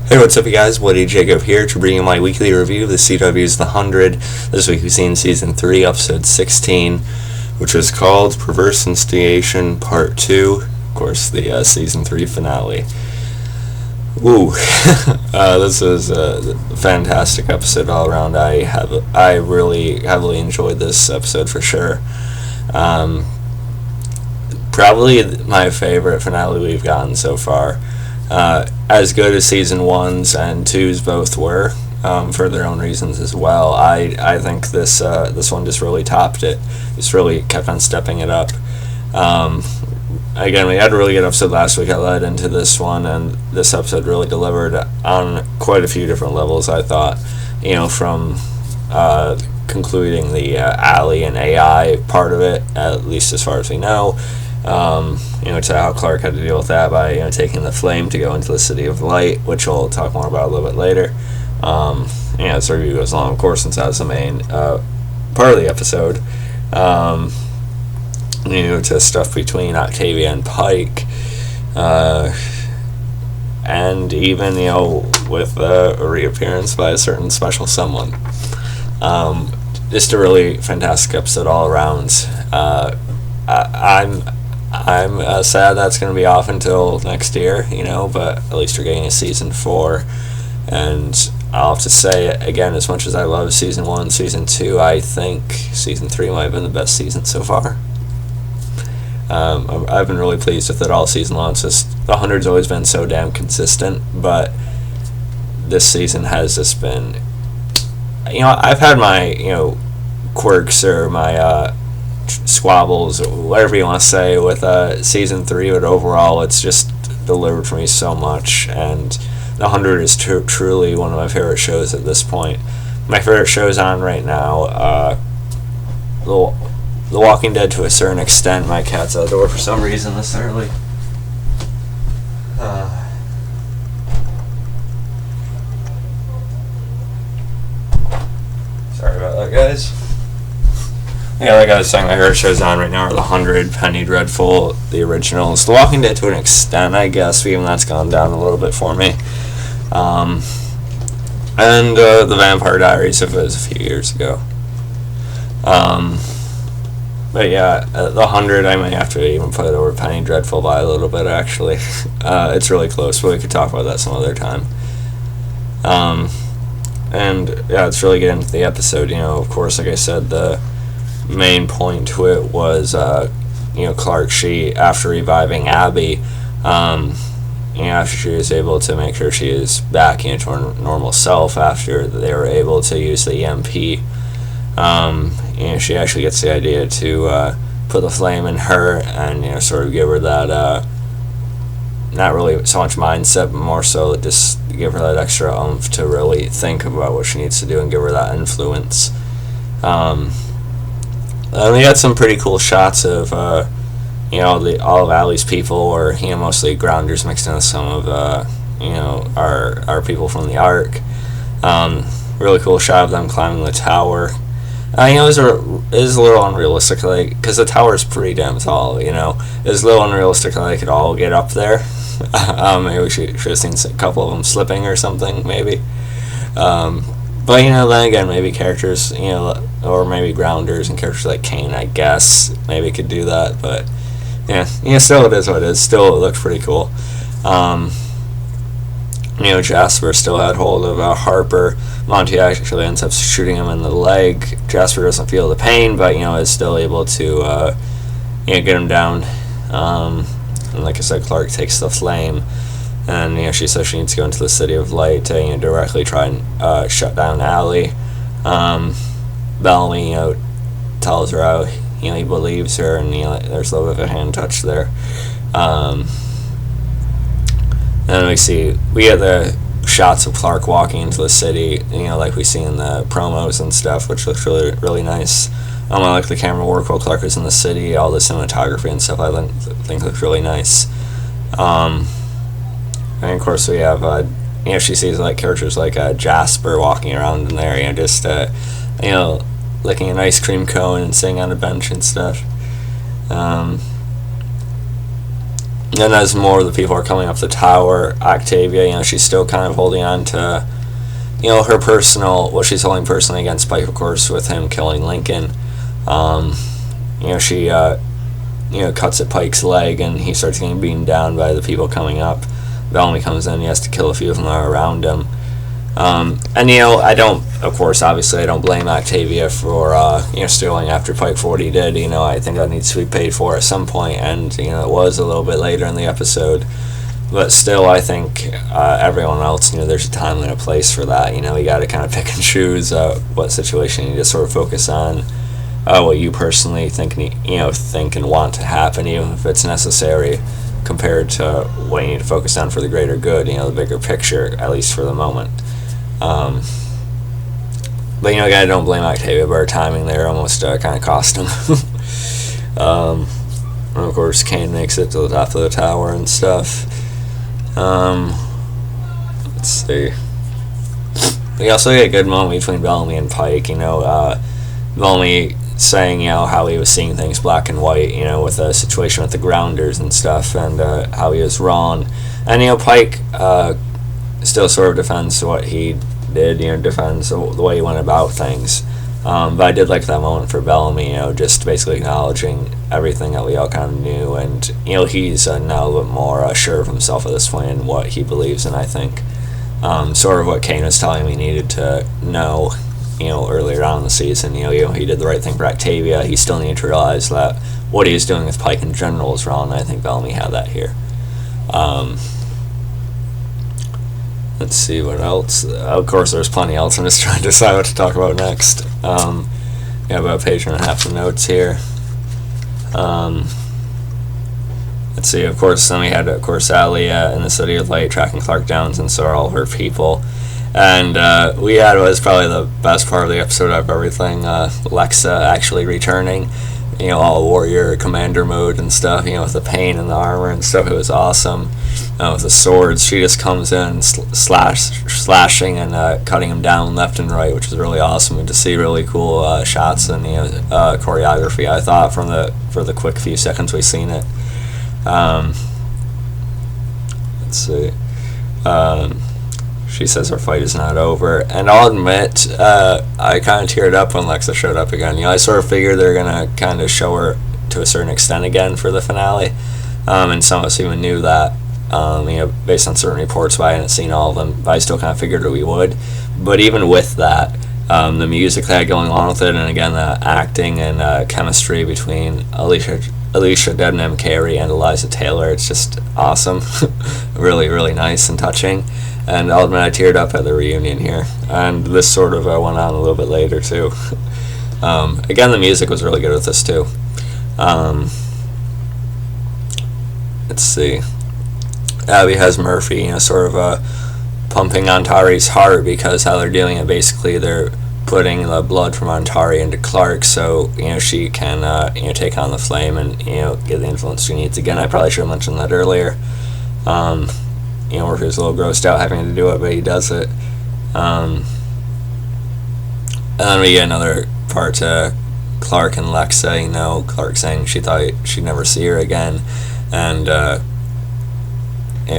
Hey, what's up, you guys? Woody Jacob here to bring you my weekly review of the CW's The 100. This week we've seen Season 3, Episode 16, which was called Perverse Instantiation Part 2. Of course, the Season 3 finale. Ooh, this was a fantastic episode all around. I really heavily enjoyed this episode for sure. Probably my favorite finale we've gotten so far. As good as Season 1's and 2's both were, for their own reasons as well. I think this one just really topped it. Just really kept on stepping it up. Again, we had a really good episode last week that led into this one, and this episode really delivered on quite a few different levels, I thought. You know, from concluding the A.L.I.E and A.I part of it, at least as far as we know. To how Clarke had to deal with that by, taking the flame to go into the City of Light, which we'll talk more about a little bit later. This review goes along, of course, since that was the main part of the episode. To stuff between Octavia and Pike, and even, with a reappearance by a certain special someone. Just a really fantastic episode all around. I'm sad that's going to be off until next year, but at least we're getting a Season 4. And I'll have to say, again, as much as I love Season 1, Season 2, I think Season 3 might have been the best season so far. I've been really pleased with it all season long. It's just, the 100's always been so damn consistent, but this season has just been, I've had my, quirks or my, squabbles, or whatever you want to say, with Season 3, but overall it's just delivered for me so much, and The 100 is truly one of my favorite shows at this point. My favorite shows on right now, The Walking Dead to a certain extent. My cat's out the door for some reason this early. Sorry about that, guys. Yeah, like I was saying, my favorite shows on right now are The 100, Penny Dreadful, the originals. The Walking Dead to an extent, I guess, even that's gone down a little bit for me. And The Vampire Diaries, if it was a few years ago. But yeah, The 100, I might have to even put it over Penny Dreadful by a little bit, actually. It's really close, but we could talk about that some other time. And yeah, let's really get into the episode. Of course, like I said, the main point to it was, Clarke, she, after reviving Abby, after she was able to make sure she is back into her normal self after they were able to use the EMP, she actually gets the idea to put the flame in her and, sort of give her that, not really so much mindset, but more so just give her that extra oomph to really think about what she needs to do and give her that influence. We got some pretty cool shots of, all of A.L.I.E.'s people, or, mostly grounders mixed in with some of, our people from the Ark. Really cool shot of them climbing the tower. It is a little unrealistic, because the tower is pretty damn tall, It's a little unrealistic that they could all get up there. Maybe we should have seen a couple of them slipping or something, maybe. But, then again, maybe characters, or maybe grounders and characters like Kane, I guess, maybe could do that, but, still it is what it is. Still, it looked pretty cool. Jasper still had hold of Harper. Monty actually ends up shooting him in the leg. Jasper doesn't feel the pain, but, is still able to, get him down. And like I said, Clarke takes the flame. And, she says she needs to go into the City of Light to, directly try and shut down A.L.I.E. Bellamy, tells her how, he believes her, and, there's a little bit of a hand touch there. And then we get the shots of Clarke walking into the city, like we see in the promos and stuff, which looks really, really nice. I like the camera work while Clarke is in the city, all the cinematography and stuff I think looks really nice. And of course we have, she sees characters like Jasper walking around in there, just, licking an ice cream cone and sitting on a bench and stuff. And as more of the people are coming up the tower, Octavia, you know, she's still kind of holding on to, you know, her personal, what she's holding personally against Pike, of course, with him killing Lincoln. You know, she, you know, cuts at Pike's leg, and he starts getting beaten down by the people coming up. Bellamy comes in, he has to kill a few of them that are around him. And, you know, I don't, of course, obviously, I don't blame Octavia for, you know, stealing after Pike for what he did. You know, I think that needs to be paid for at some point, and, you know, it was a little bit later in the episode. But still, I think everyone else knew there's a time and a place for that. You know, you got to kind of pick and choose what situation you just sort of focus on, what you personally think, you know, think and want to happen, even if it's necessary, compared to what you need to focus on for the greater good, you know, the bigger picture, at least for the moment. But, you know, I don't blame Octavia, but her timing there almost kind of cost him. And of course, Kane makes it to the top of the tower and stuff. Let's see. We also get a good moment between Bellamy and Pike, you know, Bellamy saying, you know, how he was seeing things black and white, you know, with the situation with the grounders and stuff, and how he was wrong. And, you know, Pike still sort of defends what he did, you know, defends the way he went about things. But I did like that moment for Bellamy, you know, just basically acknowledging everything that we all kind of knew, and, you know, he's now a little bit more sure of himself at this point and what he believes in, I think. Sort of what Kane was telling me he needed to know, you know, earlier on in the season. You know, he did the right thing for Octavia. He still needed to realize that what he was doing with Pike in general was wrong, and I think Bellamy had that here. Let's see what else. Of course, there's plenty else. I'm just trying to decide what to talk about next. Yeah, about a page and a half of notes here. Let's see. Of course, then we had, of course, A.L.I.E in the City of Light tracking Clarke down, and so are all her people. And we had what was probably the best part of the episode of everything. Lexa actually returning. You know, all warrior commander mode and stuff, you know, with the pain and the armor and stuff. It was awesome. With the swords, she just comes in slashing and cutting him down left and right, which was really awesome. And to see really cool shots and, you know, choreography, I thought, for the quick few seconds we've seen it. Let's see. She says her fight is not over, and I'll admit, I kind of teared up when Lexa showed up again. You know, I sort of figured they're gonna kind of show her to a certain extent again for the finale, and some of us even knew that, you know, based on certain reports, but I hadn't seen all of them. But I still kind of figured that we would. But even with that, the music they had going on with it, and again the acting and chemistry between Alicia Debnam-Carey and Eliza Taylor, it's just awesome. Really, really nice and touching. And I'll admit I teared up at the reunion here. And this sort of went on a little bit later, too. Again, the music was really good with this, too. Let's see. Abby has Murphy, you know, sort of pumping Antari's heart, because how they're doing it, basically they're putting the blood from Antari into Clarke, so, you know, she can, you know, take on the flame and, you know, get the influence she needs. Again, I probably should have mentioned that earlier. You know, Murphy's a little grossed out having to do it, but he does it. And then we get another part to Clarke and Lexa, you know, Clarke saying she thought she'd never see her again. And yeah,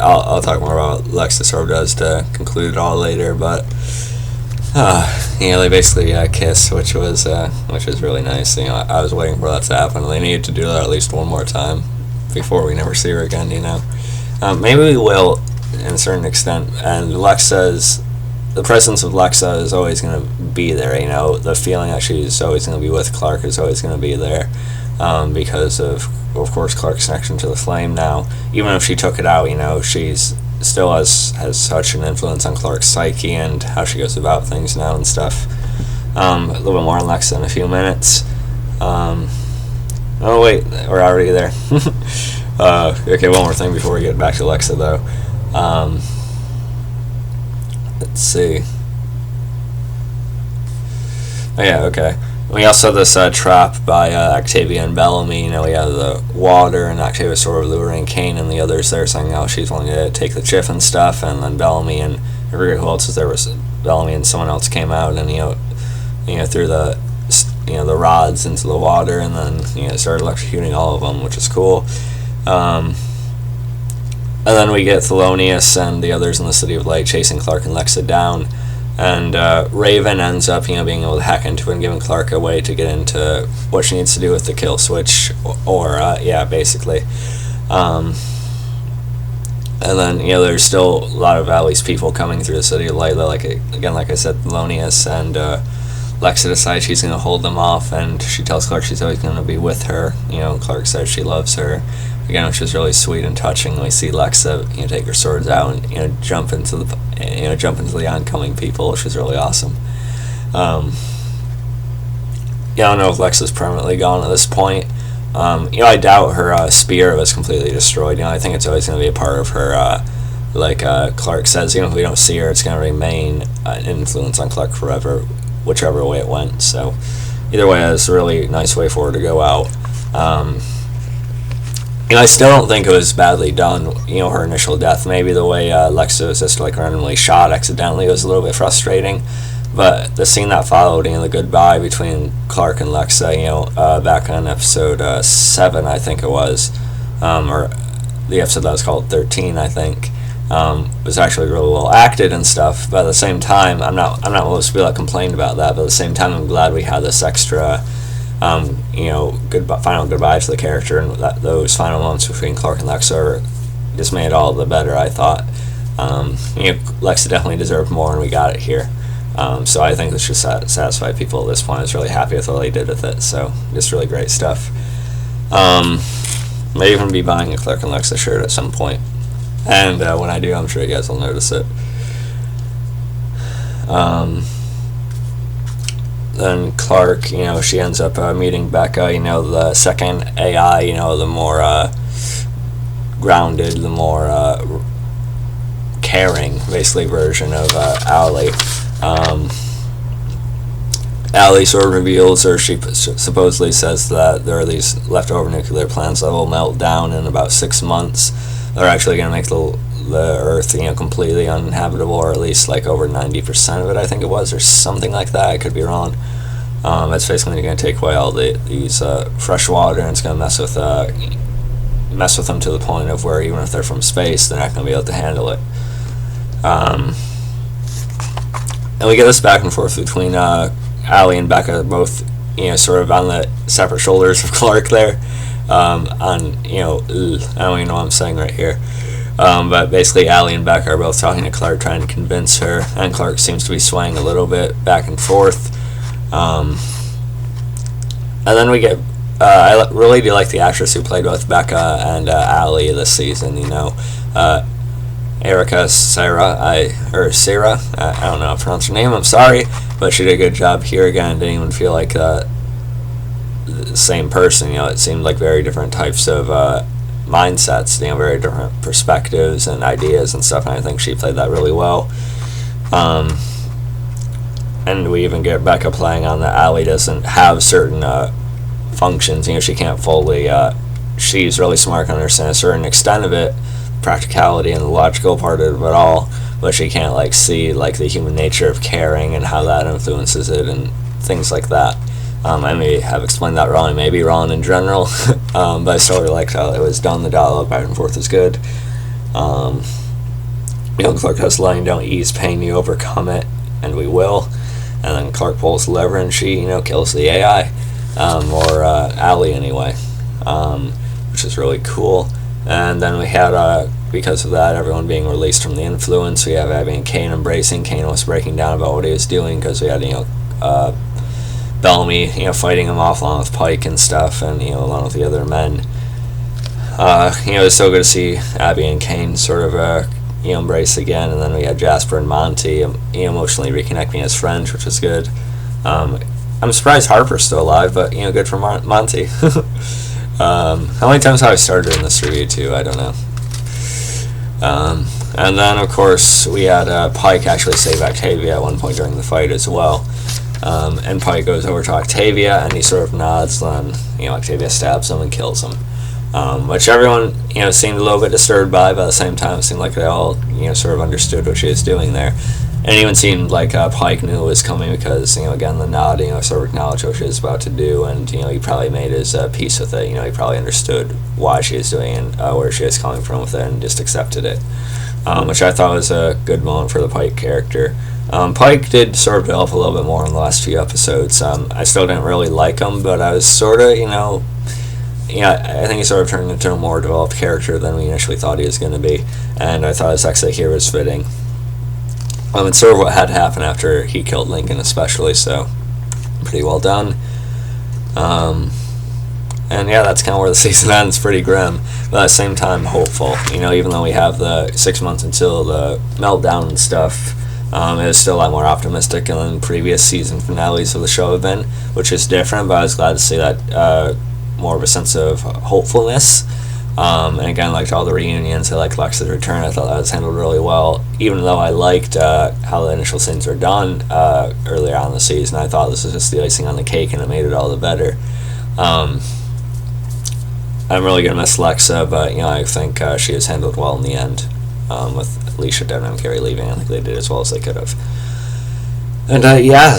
I'll talk more about what Lexa sort of does to conclude it all later, but you know, they basically kiss, which was really nice. You know, I was waiting for that to happen. They needed to do that at least one more time before we never see her again, you know. Maybe we will, in a certain extent, and the presence of Lexa is always going to be there, you know, the feeling that she's always going to be with Clarke is always going to be there, because of course, Clarke's connection to the flame now. Even if she took it out, you know, she's still has such an influence on Clarke's psyche and how she goes about things now and stuff. A little bit more on Lexa in a few minutes. Oh wait, we're already there. Okay, one more thing before we get back to Lexa, though. Let's see. Oh yeah, okay. We also have this trap by Octavia and Bellamy. You know, we have the water, and Octavia sort of luring Kane and the others there, saying, oh, she's willing to take the chip and stuff, and then Bellamy and I forget who else was there. Was Bellamy and someone else came out, and you know, threw the the rods into the water, and then, you know, started electrocuting all of them, which is cool. And then we get Thelonious and the others in the City of Light chasing Clarke and Lexa down. And Raven ends up, being able to hack into it and giving Clarke a way to get into what she needs to do with the kill switch, basically. And then, there's still a lot of A.L.I.E.'s people coming through the City of Light. Like I said, Thelonious and Lexa decides she's going to hold them off, and she tells Clarke she's always going to be with her. Clarke says she loves her. Again, which is really sweet and touching. We see Lexa, take her swords out and jump into the oncoming people, which is really awesome. I don't know if Lexa's permanently gone at this point. I doubt her spear was completely destroyed. I think it's always going to be a part of her. Clarke says, if we don't see her, it's going to remain an influence on Clarke forever, whichever way it went. So, either way, it's a really nice way for her to go out. I still don't think it was badly done, her initial death. Maybe the way Lexa was just randomly shot accidentally was a little bit frustrating. But the scene that followed, the goodbye between Clarke and Lexa, back on episode 7, I think it was, or the episode that was called 13, I think, was actually really well acted and stuff. But at the same time, I'm not supposed to be complained about that. But at the same time, I'm glad we had this extra. Final goodbye to the character, and those final moments between Clarke and Lexa just made it all the better, I thought. Lexa definitely deserved more, and we got it here. So I think this should satisfy people at this point. I was really happy with what they did with it, so just really great stuff. May even be buying a Clarke and Lexa shirt at some point, and when I do, I'm sure you guys will notice it. Then Clarke, she ends up meeting Becca, the second AI, the more grounded, the more caring, basically, version of A.L.I.E. A.L.I.E sort of reveals, or she supposedly says, that there are these leftover nuclear plants that will melt down in about 6 months. They're actually going to make the Earth, completely uninhabitable, or at least over 90% of it, I think it was, or something like that. I could be wrong. It's basically going to take away all these fresh water, and it's going to mess with them to the point of where even if they're from space, they're not going to be able to handle it. And we get this back and forth between A.L.I.E and Becca, both sort of on the separate shoulders of Clarke there. I don't even know what I'm saying right here. But basically, A.L.I.E and Becca are both talking to Clarke, trying to convince her, and Clarke seems to be swaying a little bit back and forth. And then we get, I really do like the actress who played both Becca and A.L.I.E this season. Erica Sarah, I don't know how to pronounce her name, I'm sorry, but she did a good job here again. Didn't even feel like the same person. It seemed like very different types of mindsets, very different perspectives and ideas and stuff, and I think she played that really well. And we even get Becca playing on that A.L.I.E doesn't have certain functions. She can't fully, she's really smart, can understand a certain extent of it, practicality and the logical part of it all, but she can't see the human nature of caring and how that influences it and things like that. I may have explained that wrong, I may be wrong in general, but I still really liked how it was done. The dialogue back and forth is good. Clarke has the line, "Don't ease pain, you overcome it," and we will. And then Clarke pulls the lever and she, kills the AI, or A.L.I.E anyway, which is really cool. And then we had, because of that, everyone being released from the influence. We have Abby and Kane embracing. Kane was breaking down about what he was doing, because we had, Bellamy, fighting him off along with Pike and stuff, and, along with the other men. It was so good to see Abby and Kane sort of, embrace again. And then we had Jasper and Monty, emotionally reconnecting as friends, which was good. I'm surprised Harper's still alive, but, good for Monty. How many times have I started in this review, too? I don't know. And then, of course, we had Pike actually save Octavia at one point during the fight as well. And Pike goes over to Octavia, and he sort of nods, and Octavia stabs him and kills him. which everyone, seemed a little bit disturbed by, but at the same time it seemed like they all, sort of understood what she was doing there. And it even seemed like Pike knew it was coming because, again, the nod, sort of acknowledged what she was about to do, and, he probably made his peace with it. He probably understood why she was doing it and where she was coming from with it and just accepted it, which I thought was a good moment for the Pike character. Pike did sort of develop a little bit more in the last few episodes. I still didn't really like him, but I was sort of, I think he sort of turned into a more developed character than we initially thought he was going to be, and I thought his exit here was fitting. It's sort of what had happened after he killed Lincoln, especially, so pretty well done. And yeah, that's kind of where the season ends, pretty grim, but at the same time hopeful. Even though we have the 6 months until the meltdown and stuff, it is still a lot more optimistic than previous season finales of the show have been, which is different, but I was glad to see that more of a sense of hopefulness. And again, liked all the reunions. I liked Lexa's return. I thought that was handled really well. Even though I liked how the initial scenes were done earlier on in the season, I thought this was just the icing on the cake, and it made it all the better. I'm really gonna miss Lexa, but I think she was handled well in the end. With Alicia Debnam-Carey leaving, I think they did as well as they could have. And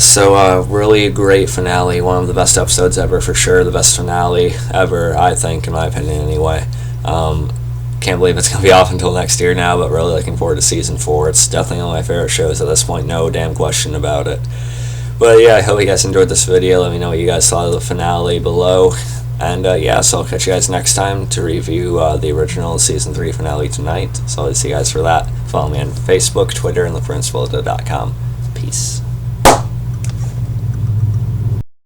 so really great finale, one of the best episodes ever for sure, the best finale ever, I think, in my opinion anyway. Can't believe it's going to be off until next year now, but really looking forward to season 4. It's definitely one of my favorite shows at this point, no damn question about it. But yeah, I hope you guys enjoyed this video. Let me know what you guys thought of the finale below. And so I'll catch you guys next time to review the original Season 3 finale tonight. So I'll see you guys for that. Follow me on Facebook, Twitter, and look for Inspolita.com. Peace.